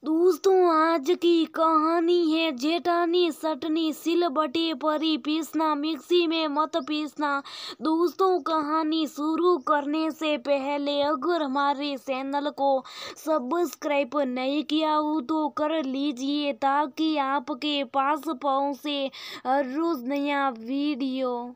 दोस्तों, आज की कहानी है जेठानी सटनी सिलबट्टे परी पीसना मिक्सी में मत पीसना। दोस्तों, कहानी शुरू करने से पहले अगर हमारे चैनल को सब्सक्राइब नहीं किया हो तो कर लीजिए ताकि आपके पास पहुंचे हर रोज नया वीडियो।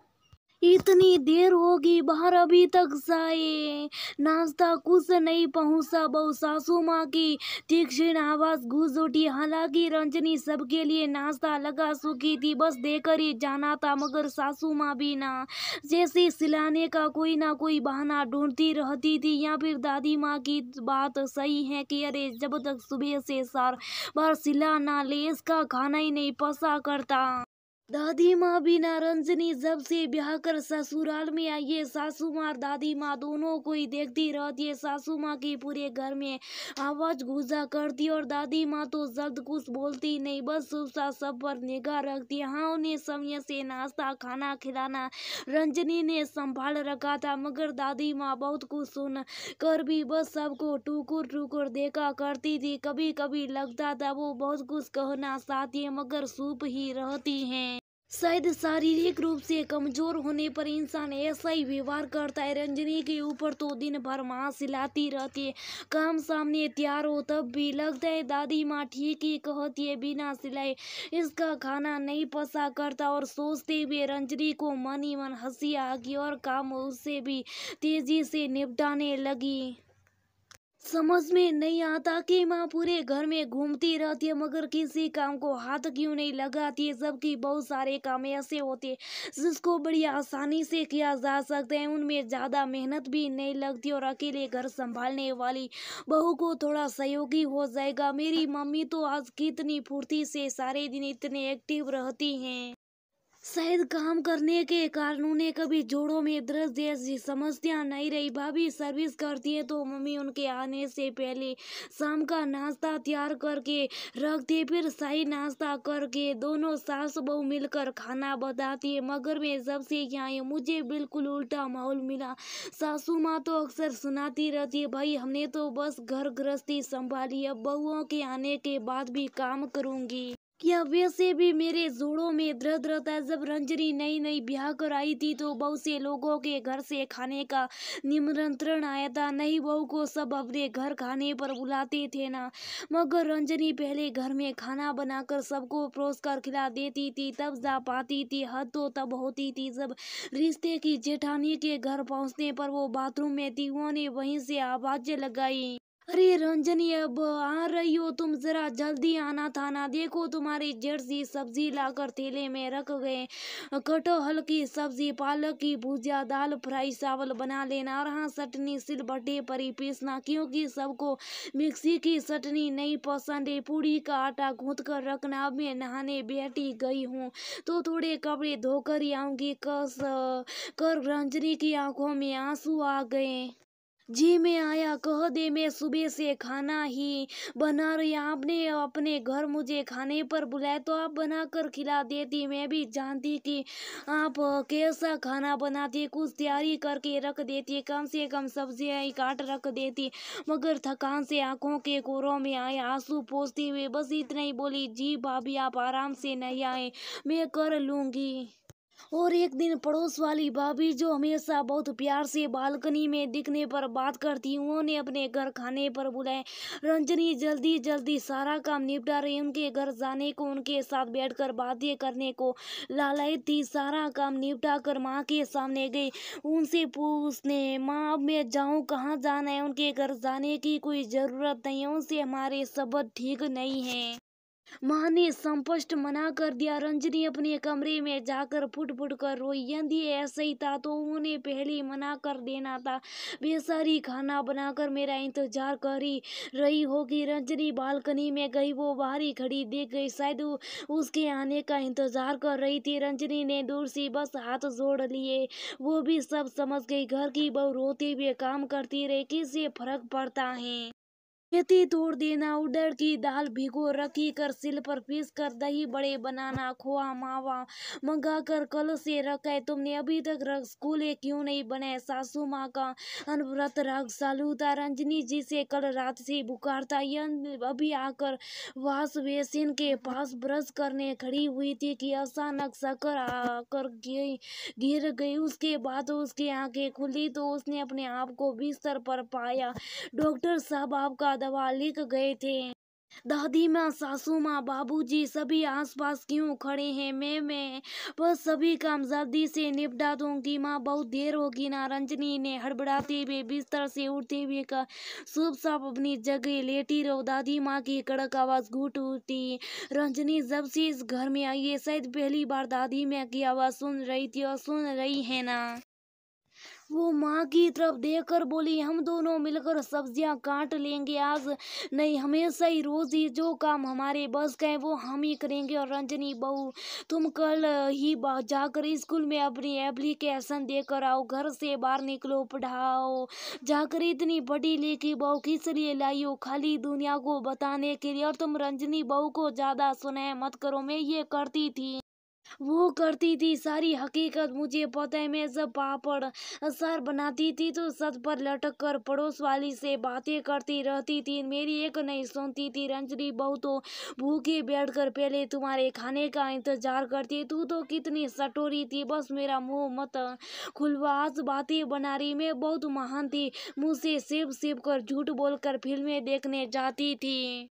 इतनी देर होगी बाहर अभी तक चाय नाश्ता कुछ नहीं पहुंचा। बहु सासू माँ की तीक्ष्ण आवाज गूंज उठी। हालांकि रंजनी सबके लिए नाश्ता लगा चुकी थी, बस देकर ही जाना था। मगर सासू माँ भी ना जैसे सिलाने का कोई ना कोई बहाना ढूंढती रहती थी। या फिर दादी माँ की बात सही है कि अरे जब तक सुबह से 4 बार सिला ना ले इसका खाना ही नहीं पचा करता। दादी माँ बिना रंजनी जब से ब्याह कर ससुराल में आई है, सासू माँ और दादी माँ दोनों को ही देखती रहती है। सासू माँ की पूरे घर में आवाज गूंजा करती और दादी माँ तो जल्द कुछ बोलती नहीं, बस उसका सब पर निगाह रखती है। हाँ, उन्हें समय से नाश्ता खाना खिलाना रंजनी ने संभाल रखा था, मगर दादी माँ बहुत कुछ सुन कर भी बस सबको टुकुर टुकुर देखा करती थी। कभी कभी लगता था वो बहुत कुछ कहना चाहती है मगर चुप ही रहती हैं। शायद शारीरिक रूप से कमजोर होने पर इंसान ऐसा ही व्यवहार करता है। रंजनी के ऊपर तो दिन भर माँ सिलाती रहती है, काम सामने तैयार हो तब भी लगता है दादी माँ ठीक ही कहती है, बिना सिलाए इसका खाना नहीं पचा करता। और सोचते हुए रंजनी को मन ही मन हंसी आ गई और काम उससे भी तेजी से निपटाने लगी। समझ में नहीं आता कि माँ पूरे घर में घूमती रहती है मगर किसी काम को हाथ क्यों नहीं लगाती है, जबकि बहुत सारे काम ऐसे होते हैं जिसको बड़ी आसानी से किया जा सकता है, उनमें ज्यादा मेहनत भी नहीं लगती और अकेले घर संभालने वाली बहू को थोड़ा सहयोगी हो जाएगा। मेरी मम्मी तो आज कितनी फुर्ती से सारे दिन इतने एक्टिव रहती हैं। शायद काम करने के कारण उन्हें कभी जोड़ों में दर्द जैसी समस्या नहीं रही। भाभी सर्विस करती है तो मम्मी उनके आने से पहले शाम का नाश्ता तैयार करके रखती है, फिर शाही नाश्ता करके दोनों सास बहू मिलकर खाना बनाती है। मगर मैं जब से यहाँ आई मुझे बिल्कुल उल्टा माहौल मिला। सासू माँ तो अक्सर सुनाती रहती है, भाई हमने तो बस घर गृहस्थी संभाली, अब बहुओं के आने के बाद भी काम करूंगी। क्या वैसे भी मेरे जोड़ों में दर्द रहता है। जब रंजनी नई नई ब्याह कर आई थी तो बहुत से लोगों के घर से खाने का निमंत्रण आया था। नई बहू को सब अपने घर खाने पर बुलाते थे ना, मगर रंजनी पहले घर में खाना बनाकर सबको परोस कर खिला देती थी, तब जा पाती थी। हद तो तब होती थी जब रिश्ते की जेठानी के घर पहुंचने पर वो बाथरूम में थी। उन्होंने वहीं से आवाजें लगाई, अरे रंजनी अब आ रही हो तुम, जरा जल्दी आना था ना, देखो तुम्हारी जेठ सी सब्जी लाकर थैले में रख गए, कटहल की सब्जी, पालक की भुजिया, दाल फ्राई, चावल बना लेना और हाँ चटनी सिलबट्टे पर ही पीसना क्योंकि सबको मिक्सी की चटनी नहीं पसंद है। पूड़ी का आटा गूंथ कर रखना। अब मैं नहाने बैठी गई हूँ तो थोड़े कपड़े धोकर ही आऊंगी। कस कर रंजनी की आंखों में आंसू आ गए। जी मैं आया, कह दे मैं सुबह से खाना ही बना रही, आपने अपने घर मुझे खाने पर बुलाया तो आप बना कर खिला देती। मैं भी जानती कि आप कैसा खाना बनाती, कुछ तैयारी करके रख देती, कम से कम सब्जियां ही काट रख देती। मगर थकान से आंखों के कोरों में आए आंसू पोंछती हुए बस इतना ही बोली, जी भाभी आप आराम से नहीं आए, मैं कर लूंगी। और एक दिन पड़ोस वाली भाभी जो हमेशा बहुत प्यार से बालकनी में दिखने पर बात करती, उन्होंने अपने घर खाने पर बुलाए। रंजनी जल्दी जल्दी सारा काम निपटा रही, उनके घर जाने को उनके साथ बैठकर बातें करने को लालाई थी। सारा काम निपटा कर माँ के सामने गई, उनसे पूछने, माँ अब मैं जाऊँ, कहाँ जाना है? उनके घर जाने की कोई जरूरत नहीं है, उनसे हमारे संबंध ठीक नहीं है। माँ ने स्पष्ट मना कर दिया। रंजनी अपने कमरे में जाकर फुट फुट कर रोई। यदि ऐसा ही था तो उन्हें पहले ही मना कर देना था। बेचारी खाना बनाकर मेरा इंतजार कर ही रही होगी। रंजनी बालकनी में गई, वो बाहर ही खड़ी दिख गई, शायद उसके आने का इंतजार कर रही थी। रंजनी ने दूर से बस हाथ जोड़ लिए, वो भी सब समझ गई। घर की बहू रोते हुए काम करती रही, किससे फर्क पड़ता है। मेथी तोड़ देना, उड़द की दाल भिगो रखी कर सिल पर पीस कर दही बड़े बनाना, खोआ मावा मंगा कर कल से रखे, तुमने अभी तक रसगुल्ले क्यों नहीं बने? सासू माँ का अनवरत राग चालू था। रंजनी जी से कल रात से बुखार था। यह अभी आकर वॉश बेसिन के पास ब्रश करने खड़ी हुई थी कि अचानक शक्कर आकर गिर गई। उसके बाद उसकी आंखें खुली तो उसने अपने आप को बिस्तर पर पाया। डॉक्टर साहब आपका दवा लिख गए थे। दादी माँ, सासू माँ, बाबूजी सभी आसपास क्यों खड़े हैं? मैं बस सभी काम जल्दी से निपटा दूंगी। माँ, बहुत देर होगी ना? रंजनी ने हड़बड़ाते हुए बिस्तर से उठते हुए कहा। चुप चाप अपनी जगह लेटी रहो। दादी माँ की कड़क आवाज घुट उठी। रंजनी जब से इस घर में आई है शायद पहली बार दादी माँ की आवाज सुन रही थी। और सुन रही है ना? वो माँ की तरफ देखकर बोली, हम दोनों मिलकर सब्जियां काट लेंगे आज नहीं हमेशा ही। रोज ही जो काम हमारे बस का है वो हम ही करेंगे। और रंजनी बहू, तुम कल ही जाकर स्कूल में अपनी एप्लीकेशन देकर आओ। घर से बाहर निकलो, पढ़ाओ जाकर। इतनी पढ़ी लिखी बहू किस लिए लाई हो? खाली दुनिया को बताने के लिए। और तुम रंजनी बहू को ज्यादा सुनाया मत करो। मैं ये करती थी, वो करती थी, सारी हकीकत मुझे पता है। मैं जब पापड़ अचार बनाती थी तो छत पर लटक कर पड़ोस वाली से बातें करती रहती थी। मेरी एक नहीं सुनती थी। रंजनी बहू तो भूखे बैठकर पहले तुम्हारे खाने का इंतजार करती। तू तो कितनी सटोरी थी, बस मेरा मुंह मत खुलवा। आज बातें बना रही, मैं बहुत महान थी। मुँह से सिप सिप कर झूठ बोलकर फिल्में देखने जाती थी।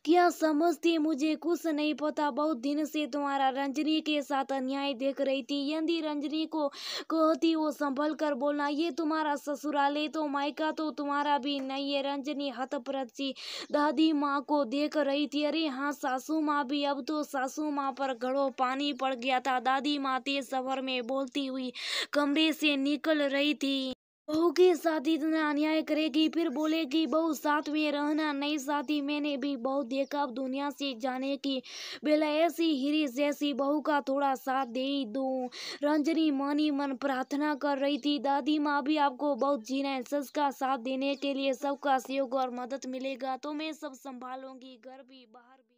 क्या समझती? मुझे कुछ नहीं पता। बहुत दिन से तुम्हारा रंजनी के साथ अन्याय देख रही थी। यदि रंजनी को कहती वो संभल कर बोलना, ये तुम्हारा ससुराल है तो मायका तो तुम्हारा भी नहीं है। रंजनी हतप्रभ सी दादी माँ को देख रही थी। अरे हाँ, सासू माँ भी। अब तो सासू माँ पर घड़ों पानी पड़ गया था। दादी माँ तेज सफर में बोलती हुई कमरे से निकल रही थी। बहू के साथ इतना अन्याय करेगी, फिर बोलेगी बहू साथ में रहना नहीं चाहती। मैंने भी बहुत देखा। अब दुनिया से जाने की बेला ऐसी हीरे जैसी बहू का थोड़ा साथ दे ही दूं। रंजनी मनी मन प्रार्थना कर रही थी। दादी माँ भी आपको बहुत जीना है। सच का साथ देने के लिए सबका सहयोग और मदद मिलेगा तो मैं सब संभालूंगी, घर भी बाहर भी।